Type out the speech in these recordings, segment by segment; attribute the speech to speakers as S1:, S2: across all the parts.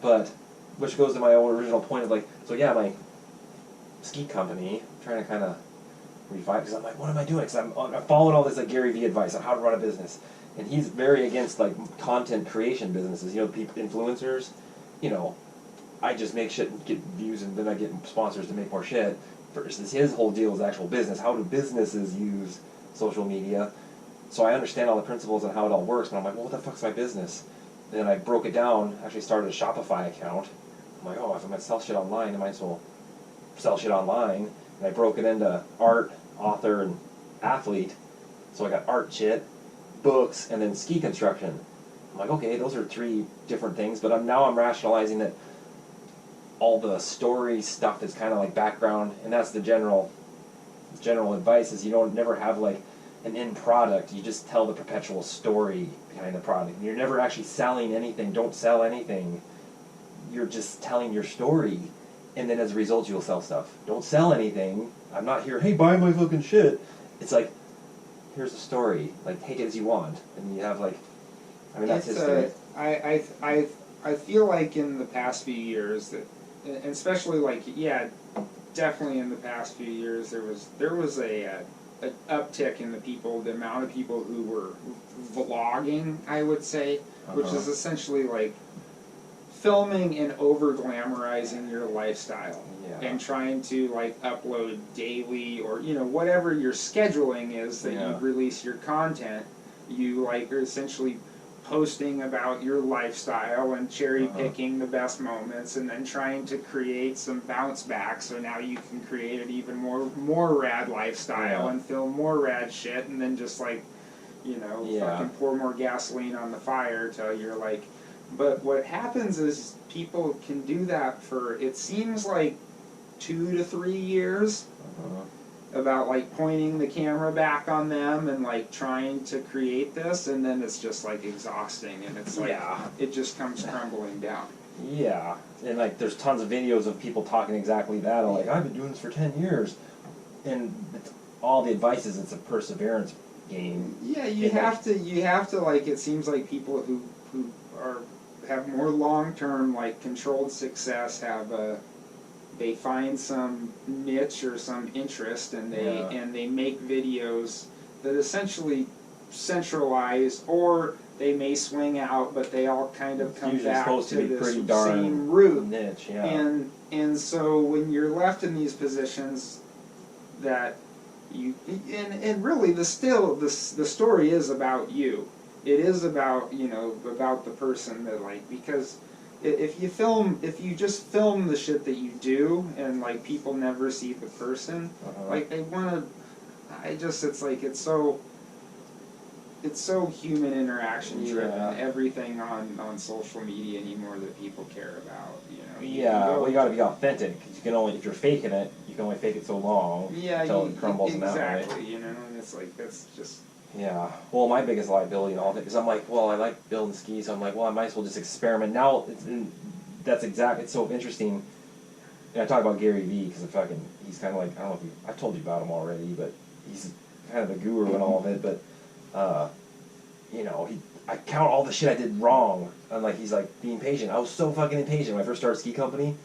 S1: But, which goes to my own original point of like, so yeah, my ski company, I'm trying to kind of revive, because I'm like, what am I doing? Because I'm following all this like Gary Vee advice on how to run a business. And he's very against like content creation businesses, you know, people, influencers, you know, I just make shit and get views and then I get sponsors to make more shit. Versus his whole deal is actual business. How do businesses use social media? So I understand all the principles and how it all works, but I'm like, well, what the fuck's my business? And then I broke it down, actually started a Shopify account. I'm like, oh, if I'm going to sell shit online, I might as well sell shit online. And I broke it into art, author, and athlete. So I got art shit, books, and then ski construction. I'm like, okay, those are 3 different things, but now I'm rationalizing that all the story stuff is kind of like background, and that's the general advice is you don't never have like an end product. You just tell the perpetual story behind the product. You're never actually selling anything. Don't sell anything. You're just telling your story, and then as a result you'll sell stuff. Don't sell anything. I'm not here, hey, buy my fucking shit. It's like, here's the story. Like, take it as you want. And you have like, I mean, that's his thing.
S2: I feel like in the past few years that, and especially like, yeah, definitely in the past few years there was a uptick in the amount of people who were vlogging, I would say, which is essentially like filming and over glamorizing your lifestyle and trying to like upload daily, or you know, whatever your scheduling is that you release your content. You like are essentially posting about your lifestyle and cherry picking the best moments, and then trying to create some bounce back so now you can create an even more rad lifestyle and film more rad shit, and then just like, you know, fucking pour more gasoline on the fire till you're like. But what happens is people can do that for, it seems like 2 to 3 years, about like pointing the camera back on them and like trying to create this, and then it's just like exhausting, and it's like it just comes crumbling down.
S1: Yeah, and like there's tons of videos of people talking exactly that. Like, I've been doing this for 10 years, and all the advice is it's a perseverance game.
S2: Yeah, you have to like, it seems like people who have more long-term like controlled success they find some niche or some interest, and they make videos that essentially centralize, or they may swing out, but they all kind of come back to this same root.
S1: Niche,
S2: and so when you're left in these positions that you and really the story is about you. It is about, you know, about the person that like, because if you just film the shit that you do and like people never see the person, like they want to, it's like it's so human interaction driven, everything on social media anymore that people care about, you know.
S1: You got to be authentic. You can only, if you're faking it, you can only fake it so long until it crumbles in that way.
S2: Exactly, you know, and it's like, that's just.
S1: Yeah, well, my biggest liability in all of it, because I'm like, well, I like building skis, so I'm like, well, I might as well just experiment. Now, it's so interesting, and I talk about Gary Vee, because he's kind of like, I don't know if I've told you about him already, but he's kind of the guru in all of it, but, you know, I count all the shit I did wrong, and like, he's like, being patient. I was so fucking impatient when I first started ski company,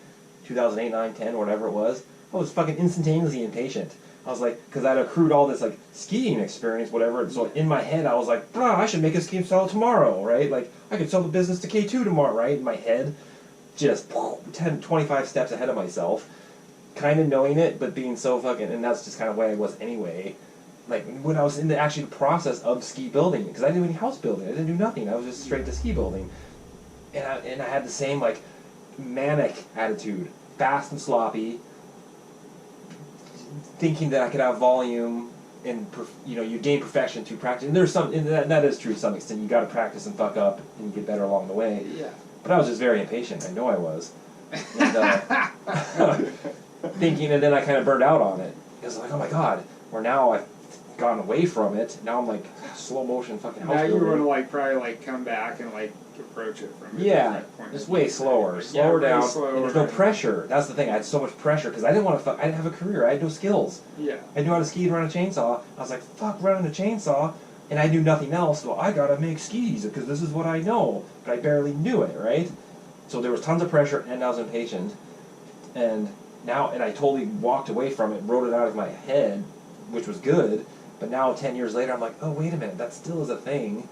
S1: 2008, 9, 10, whatever it was. I was fucking instantaneously impatient. I was like, because I'd accrued all this like skiing experience, whatever. So in my head, I was like, bro, I should make a ski sell tomorrow, right? Like, I could sell the business to K2 tomorrow, right? In my head, just 10, 25 steps ahead of myself, kind of knowing it, but being so fucking, and that's just kind of the way I was anyway. Like, when I was in the actual process of ski building, because I didn't do any house building, I didn't do nothing, I was just straight to ski building. And I had the same, like, manic attitude, fast and sloppy, thinking that I could have volume, and you know, you gain perfection through practice. And there's some, and that is true to some extent. You got to practice and fuck up, and you get better along the way.
S2: Yeah.
S1: But I was just very impatient. I know I was. And, thinking, and then I kind of burned out on it. It was like, oh my god. Where now I've gone away from it. Now I'm like slow motion fucking house building.
S2: Now you want to like probably like come back and like approach it from a different point.
S1: It's way slower down, and there's no pressure. That's the thing. I had so much pressure because I didn't want to. I didn't have a career. I had no skills.
S2: Yeah.
S1: I knew how to ski and run a chainsaw. I was like, fuck, running a chainsaw, and I knew nothing else. So I gotta make skis because this is what I know. But I barely knew it, right? so there was tons of pressure, and I was impatient, and I totally walked away from it, wrote it out of my head, which was good. But now 10 years later, I'm like, oh wait a minute, that still is a thing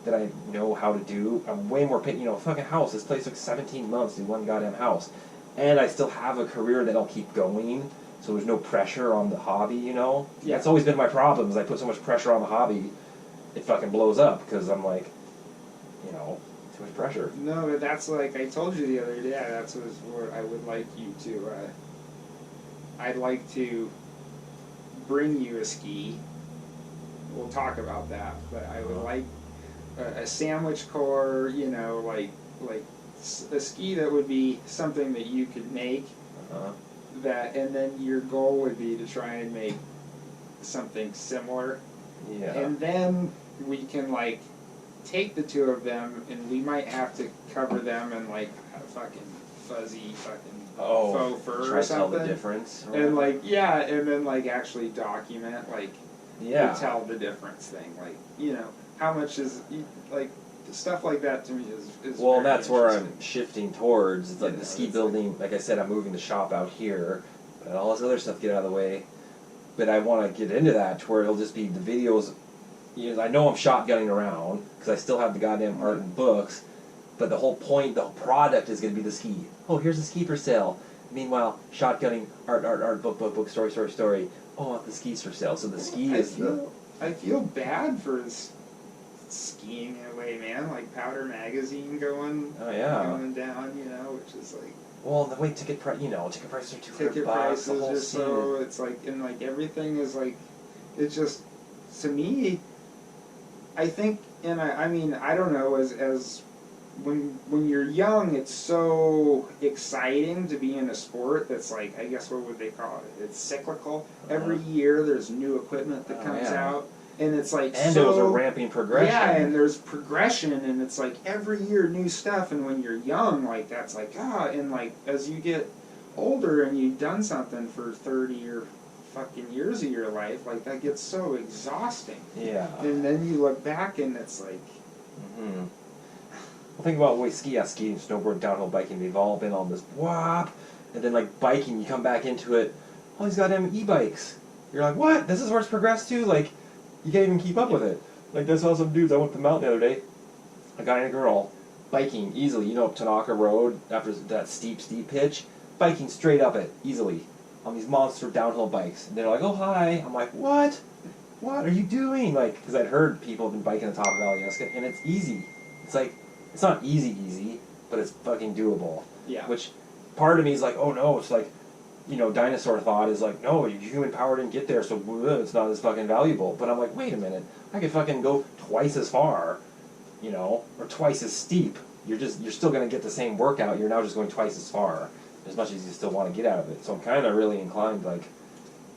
S1: that I know how to do. I'm way more patient. You know, a fucking house. This place took 17 months to do one goddamn house, and I still have a career that'll keep going. So there's no pressure on the hobby. You know,
S2: Yeah.
S1: That's always been my problem. Is I put so much pressure on the hobby, it fucking blows up because I'm like, you know, too much pressure.
S2: No, but that's like I told you the other day. That's what I would like you to. I'd like to bring you a ski. We'll talk about that, but I would like a sandwich core. You know, like a ski that would be something that you could make.
S1: Uh-huh.
S2: That, and then your goal would be to try and make something similar.
S1: Yeah.
S2: And then we can like take the two of them, and we might have to cover them in like a fucking fuzzy fucking faux fur
S1: try
S2: or
S1: to tell the
S2: something.
S1: difference. Or
S2: And
S1: whatever.
S2: like yeah, and then like actually document like
S1: Yeah.
S2: the tell the difference thing. Like, you know, how much is like stuff like that to me is
S1: Well,
S2: very
S1: that's where
S2: interesting.
S1: I'm shifting towards. It's like
S2: You
S1: the
S2: know,
S1: ski
S2: it's
S1: building. Like I said, I'm moving the shop out here, but all this other stuff get out of the way. But I want to get into that to where it'll just be the videos. You know, I know I'm shotgunning around because I still have the goddamn art and books, but the whole point, the whole product is going to be the ski. Oh, here's the ski for sale. Meanwhile, shotgunning, art, book, story. Oh, the ski's for sale. So the ski is
S2: I feel bad for skiing in a way, man. Like Powder Magazine going down, you know, which is like
S1: well, the way ticket price, ticket prices are $200.
S2: ticket
S1: The
S2: prices
S1: whole
S2: are
S1: scene.
S2: so. It's like, and like everything is like, it's just to me. I think, and I mean, I don't know, as when you're young, it's so exciting to be in a sport that's like, I guess what would they call it? It's cyclical. Every year there's new equipment that comes out, and it's like
S1: and
S2: so,
S1: it was a ramping progression.
S2: Yeah, and there's progression, and it's like every year new stuff. And when you're young, like that's like and like as you get older and you've done something for 30 or fucking years of your life, like that gets so exhausting.
S1: Yeah.
S2: And then you look back and it's like,
S1: Mm-hmm. Well, think about the way skiing, snowboard, downhill biking, they've all been on this whop, and then like biking, you come back into it, all these goddamn e-bikes. You're like, what? This is where it's progressed to? Like, you can't even keep up with it. Like, I saw some dudes, I went to the mountain the other day, a guy and a girl, biking easily, up Tanaka Road, after that steep pitch, biking straight up it, easily, on these monster downhill bikes. And they're like, oh, hi. I'm like, what? What are you doing? Like, because I'd heard people have been biking the top of Alyeska, and it's easy. It's like, it's not easy, but it's fucking doable.
S2: yeah.
S1: Which, part of me is like, oh no, it's like, dinosaur thought is like, no, human power didn't get there, so it's not as fucking valuable. But I'm like, wait a minute, I could fucking go twice as far, or twice as steep. You're still gonna get the same workout. You're now just going twice as far, as much as you still want to get out of it. So I'm kind of really inclined, like,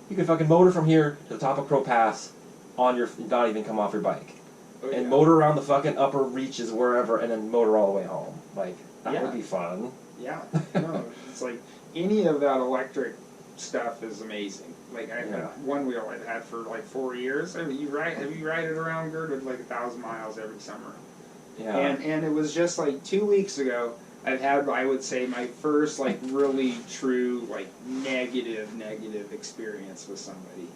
S1: you could fucking motor from here to the top of Crow Pass not even come off your bike. And motor around the fucking upper reaches wherever, and then motor all the way home. Like, that would be fun.
S2: Yeah, no, it's like any of that electric stuff is amazing. Like I had one wheel I've had for like 4 years. I mean, have you ride it around Girdwood like 1,000 miles every summer?
S1: Yeah.
S2: And it was just like 2 weeks ago. I've had, I would say, my first like really true like negative experience with somebody.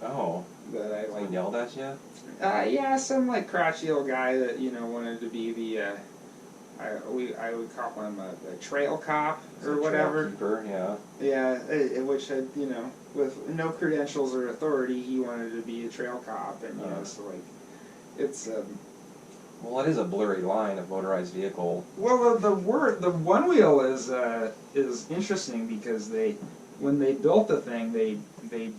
S1: Oh.
S2: That I like.
S1: Someone yelled at you?
S2: Yeah, some like crotchety old guy that wanted to be the I would call him a trail cop or whatever.
S1: Trail keeper, yeah.
S2: Yeah, which had with no credentials or authority, he wanted to be a trail cop, and so like it's.
S1: Well, it is a blurry line of motorized vehicle.
S2: Well, the one wheel is interesting because when they built the thing, they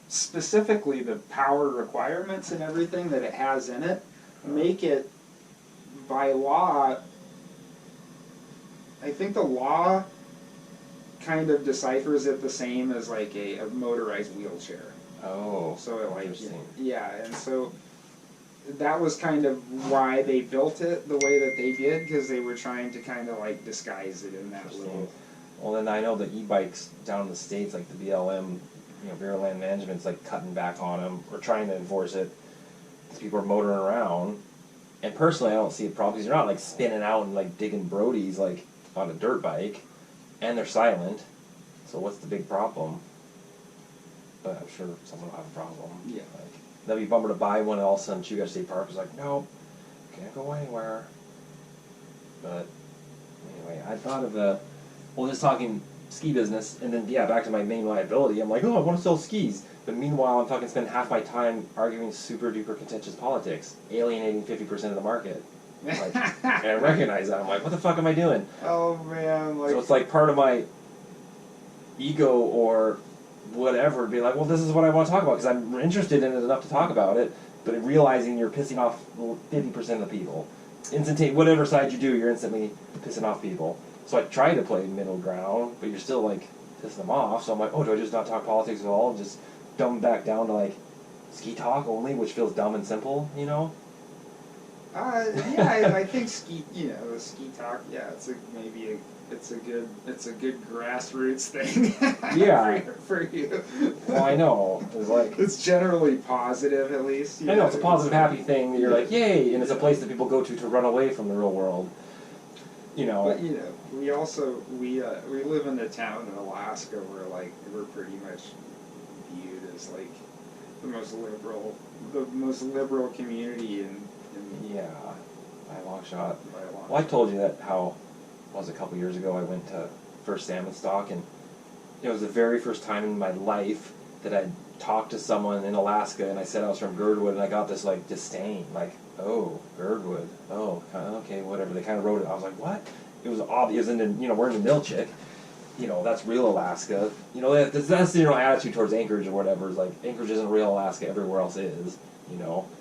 S2: specifically the power requirements and everything that it has in it make it by law. I think the law kind of deciphers it the same as like a motorized wheelchair.
S1: Oh,
S2: so it, like
S1: interesting.
S2: Yeah, and so that was kind of why they built it the way that they did, because they were trying to kind of like disguise it in that little.
S1: Well, then I know the e-bikes down in the States, like the BLM, Bureau of Land Management's like cutting back on them or trying to enforce it because people are motoring around And personally, I don't see a problem because you're not like spinning out and like digging Brodies like on a dirt bike, and they're silent. So what's the big problem? But I'm sure someone will have a problem.
S2: Yeah.
S1: Like that'd be a bummer to buy one, and all of a sudden Chugach State Park is like, nope, can't go anywhere. But anyway, I thought of just talking ski business, and then back to my main liability. I'm like, oh, I want to sell skis. But meanwhile, I'm fucking spending half my time arguing super duper contentious politics, alienating 50% of the market. Like, and I recognize that. I'm like, what the fuck am I doing?
S2: Oh man, like
S1: So it's like part of my ego or whatever be like, well, this is what I want to talk about because I'm interested in it enough to talk about it. But realizing you're pissing off 50% of the people, whatever side you do, you're instantly pissing off people. So I try to play middle ground, but you're still like pissing them off. So I'm like, oh, do I just not talk politics at all and just dumb back down to like ski talk only, which feels dumb and simple, you know?
S2: Yeah, I think ski talk. Yeah, it's a good grassroots thing.
S1: Yeah.
S2: for you.
S1: Well, I know. It's like
S2: it's generally positive, at least.
S1: I know it's a positive, happy thing. That you're like, yay, and it's a place that people go to run away from the real world. You know.
S2: But we also we live in a town in Alaska where like we're pretty much viewed as like the most liberal community in
S1: yeah, by a long shot.
S2: by a long
S1: Well, I told you that how was a couple years ago I went to first salmon stock, and it was the very first time in my life that I'd talked to someone in Alaska, and I said I was from Girdwood, and I got this like disdain, like, oh, Girdwood, oh, okay, whatever. They kind of wrote it. I was like, what? It was obvious, and then we're in the Milchik. That's real Alaska. That's attitude towards Anchorage or whatever. Is like Anchorage isn't real Alaska. Everywhere else is.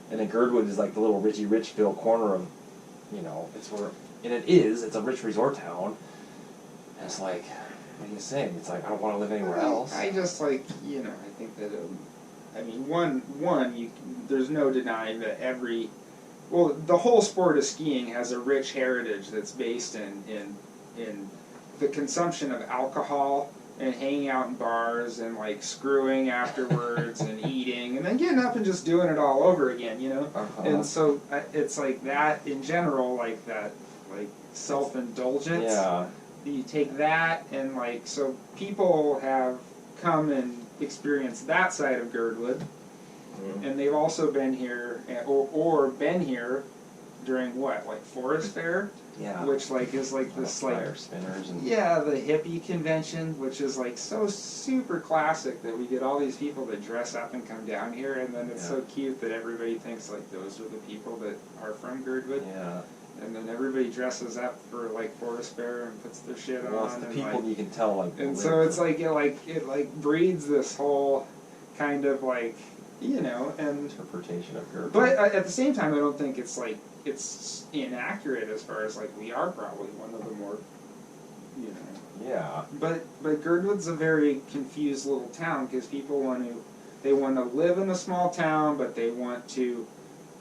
S1: And then Girdwood is like the little Richie Richville corner of, it's where, and it is. It's a rich resort town. And it's like, what do you say? It's like I don't want to live anywhere else.
S2: I just like I think that there's no denying that the whole sport of skiing has a rich heritage that's based in the consumption of alcohol and hanging out in bars and like screwing afterwards and eating and then getting up and just doing it all over again,
S1: Uh-huh.
S2: And so it's like that in general, like that, like self-indulgence.
S1: Yeah.
S2: You take that and like, so people have come and experienced that side of Girdwood, and they've also been here or been here during what, like Forest Fair?
S1: Yeah.
S2: Which like is like this like
S1: fire spinners and
S2: the hippie convention, which is like so super classic that we get all these people that dress up and come down here, and then it's so cute that everybody thinks like those are the people that are from Girdwood.
S1: Yeah.
S2: And then everybody dresses up for like Forest Fair and puts their shit
S1: Well,
S2: on.
S1: it's the
S2: and
S1: people
S2: like,
S1: you can tell like.
S2: and so it's like it breeds this whole kind of like and
S1: interpretation of Girdwood.
S2: but at the same time I don't think it's like it's inaccurate as far as like we are probably one of the more
S1: Yeah.
S2: But Girdwood's a very confused little town because people want to live in a small town, but they want to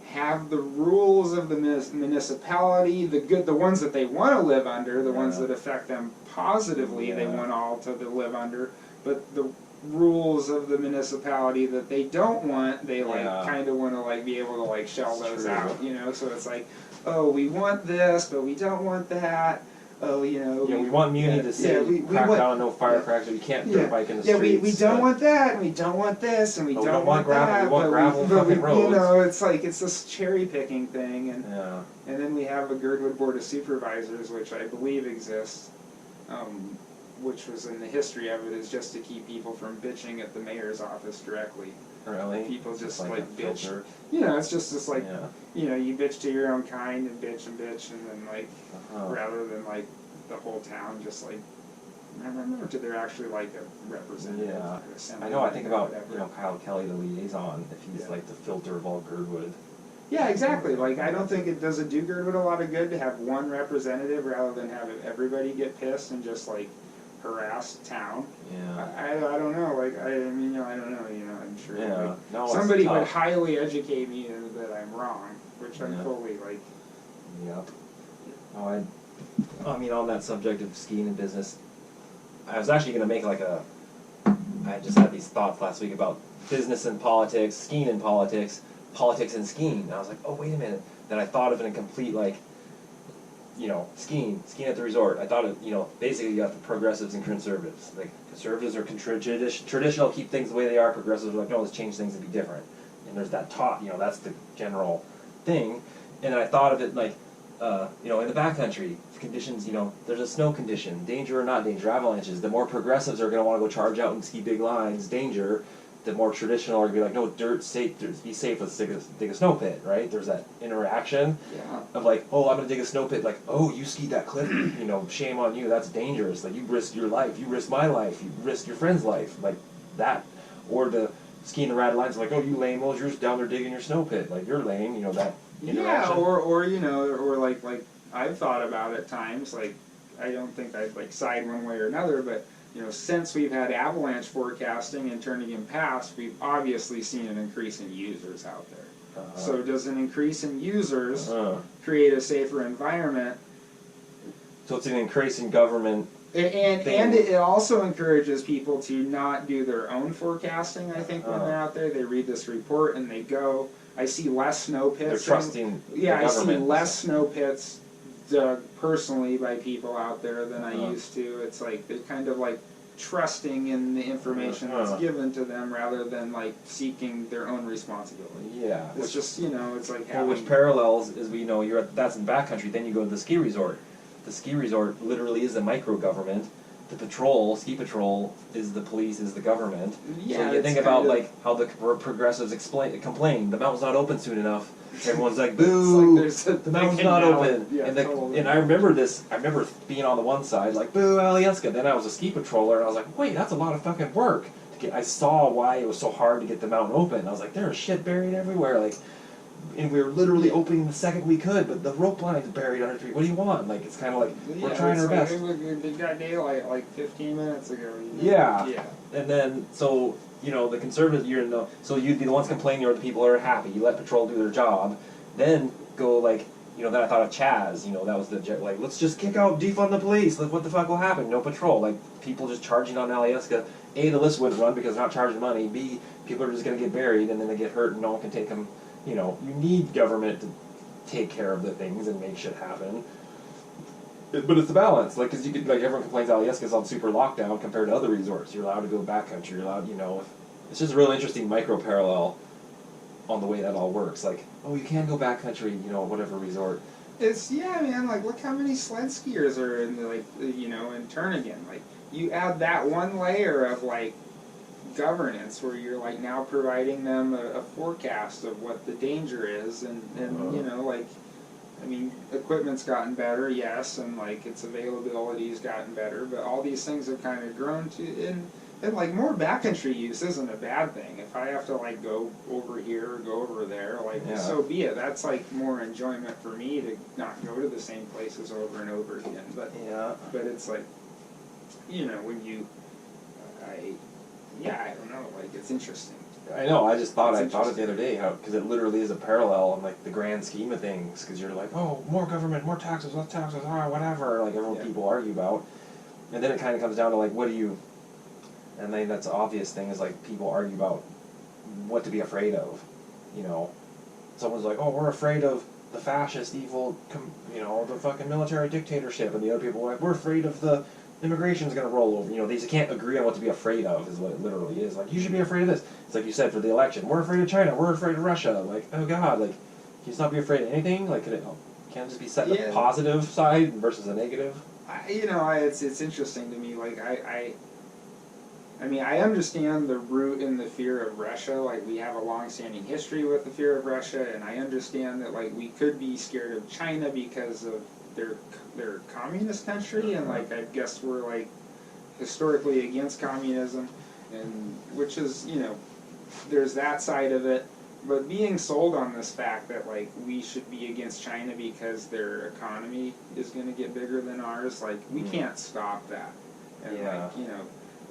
S2: have the rules of the municipality, the ones that they want to live under, the ones that affect them positively, they want all to live under, but the rules of the municipality that they don't want, they kind of want to like be able to like shell those out, so it's like, oh, we want this, but we don't want that. Oh,
S1: we want Muni to say crack down on no firecrackers. You can't dirt bike in the streets.
S2: Yeah, we don't want that, and we don't want this, and we don't want
S1: gravel.
S2: that.
S1: We want gravel fucking roads.
S2: It's like it's this cherry picking thing, and then we have a Girdwood Board of Supervisors, which I believe exists, which was in the history of it is just to keep people from bitching at the mayor's office directly.
S1: Really?
S2: People just like bitch.
S1: Filter.
S2: It's just this like you bitch to your own kind and bitch, and then like rather than like the whole town just like I remember they're actually like a representative.
S1: Yeah.
S2: Assembly
S1: I know. I think about
S2: whatever.
S1: Kyle Kelly, the liaison, if he's like the filter of all Girdwood.
S2: Yeah, exactly. Like I don't think it does do Girdwood a lot of good to have one representative rather than have everybody get pissed and just like harass town.
S1: Yeah.
S2: I don't know. Like I don't know. I'm sure.
S1: Yeah.
S2: Like,
S1: No,
S2: somebody would highly educate me that I'm wrong, which I'm fully like.
S1: Yep. No, I mean, on that subject of skiing and business, I was actually going to make I just had these thoughts last week about business and politics, skiing and politics, politics and skiing. And I was like, oh, wait a minute. Then I thought of it in complete, like, skiing at the resort. I thought of, basically you got the progressives and conservatives. Like, conservatives are traditional, keep things the way they are. Progressives are like, no, let's change things and be different. And there's that that's the general thing. And then I thought of it like, in the backcountry, conditions, there's a snow condition, danger or not danger, avalanches. The more progressives are going to want to go charge out and ski big lines, danger. The more traditional are going to be like, no, dirt, safe, be safe, let's dig a snow pit, right? There's that interaction of like, oh, I'm going to dig a snow pit, like, oh, you skied that cliff, shame on you, that's dangerous. Like, you risked your life, you risked my life, you risked your friend's life, like that. Or the skiing the rat lines, like, oh, you lame-os, you're just down there digging your snow pit, like, you're lame, that interaction.
S2: Yeah, or like I've thought about at times, like, I don't think I'd like side one way or another, but since we've had avalanche forecasting and turning in past, we've obviously seen an increase in users out there. So does an increase in users create a safer environment?
S1: So it's an increase in government.
S2: And it also encourages people to not do their own forecasting, I think, when they're out there. They read this report and they go. I see less snow pits.
S1: They're trusting the
S2: I see
S1: government.
S2: less snow pits dug personally by people out there than I used to. It's like they're kind of like trusting in the information that's given to them rather than like seeking their own responsibility.
S1: Yeah.
S2: It's just, it's like having...
S1: which parallels is that's in the backcountry, then you go to the ski resort. The ski resort literally is a micro-government. The ski patrol is the police, is the government.
S2: Yeah,
S1: so you think about like how the progressives complain, the mountain's not open soon enough. Everyone's like, boo,
S2: like
S1: the mountain's not open.
S2: Yeah,
S1: and I remember being on the one side, like, boo, Alyeska. Then I was a ski patroller, and I was like, wait, that's a lot of fucking work. I saw why it was so hard to get the mountain open. I was like, there's shit buried everywhere. Like, and we were literally opening the second we could, but the rope line's buried under tree. What do you want? Like, it's kind of like, we're trying our best.
S2: It got daylight like 15 minutes ago.
S1: Yeah. And then, so, the conservatives, so you'd be the ones complaining, you're the people who are happy. You let patrol do their job. Then go, like, then I thought of Chaz, that was like, let's just kick out, defund the police. Like, what the fuck will happen? No patrol. Like, people just charging on Alyeska. A, the list wouldn't run because they're not charging money. B, people are just going to get buried and then they get hurt and no one can take them. You need government to take care of the things and make shit happen. But it's a balance, like, because you could, like, everyone complains Alyeska's on super lockdown compared to other resorts. You're allowed to go backcountry. You're allowed, it's just a real interesting micro parallel on the way that all works. Like, oh, you can go backcountry, whatever resort.
S2: It's man. Like, look how many sled skiers are in in Turnagain. Like, you add that one layer of like governance where you're like now providing them a forecast of what the danger is and like, I mean, equipment's gotten better, yes, and like its availability's gotten better, but all these things have kind of grown to and like more backcountry use isn't a bad thing. If I have to like go over here or go over there, like so be it. That's like more enjoyment for me to not go to the same places over and over again. But it's like, when you I don't know, like, it's interesting.
S1: I know, I thought it the other day, because it literally is a parallel in, like, the grand scheme of things, because you're like, oh, more government, more taxes, less taxes, whatever, like, people argue about. And then it kind of comes down to, like, and then that's the obvious thing is, like, people argue about what to be afraid of, Someone's like, oh, we're afraid of the fascist, evil, the fucking military dictatorship, and the other people are like, we're afraid of the immigration's going to roll over. They just can't agree on what to be afraid of is what it literally is. Like, you should be afraid of this. It's like you said for the election. We're afraid of China. We're afraid of Russia. Like, oh God, like, can you just not be afraid of anything? Like, can't it just be set the positive side versus the negative?
S2: It's interesting to me. Like, I mean, I understand the root in the fear of Russia. Like, we have a long-standing history with the fear of Russia, and I understand that, like, we could be scared of China because of their communist country, and like I guess we're like historically against communism, and which is there's that side of it, but being sold on this fact that like we should be against China because their economy is going to get bigger than ours, like we can't stop that, and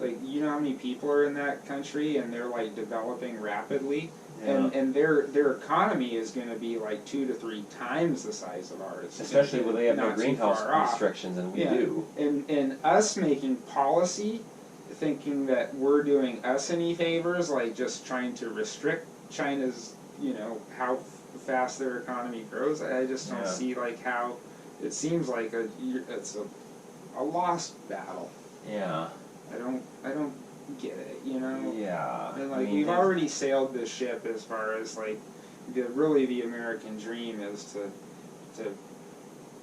S2: like how many people are in that country and they're like developing rapidly. And their economy is going to be like 2 to 3 times the size of ours.
S1: Especially when they have no greenhouse restrictions and we do.
S2: And us making policy, thinking that we're doing us any favors, like just trying to restrict China's you know, how fast their economy grows. I just don't
S1: Yeah.
S2: see like how it seems like it's a lost battle.
S1: Yeah.
S2: I don't get it, you know.
S1: Yeah.
S2: And
S1: I
S2: like
S1: mean,
S2: we've
S1: there's-
S2: already sailed this ship as far as like the American dream is to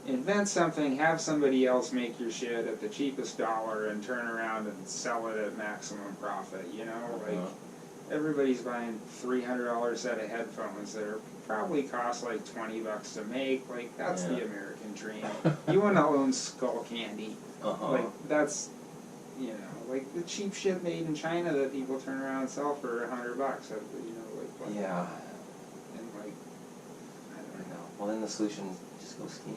S2: invent something, have somebody else make your shit at the cheapest dollar, and turn around and sell it at maximum profit. You know, like everybody's buying $300 set of headphones that are probably cost like $20 to make. Like that's the American dream. You want to own skull candy. Like that's, you know, like the cheap shit made in China that people turn around and sell for $100. You know, like what?
S1: Yeah.
S2: And like I
S1: I
S2: don't know.
S1: know. Well, then the solution is just go skiing.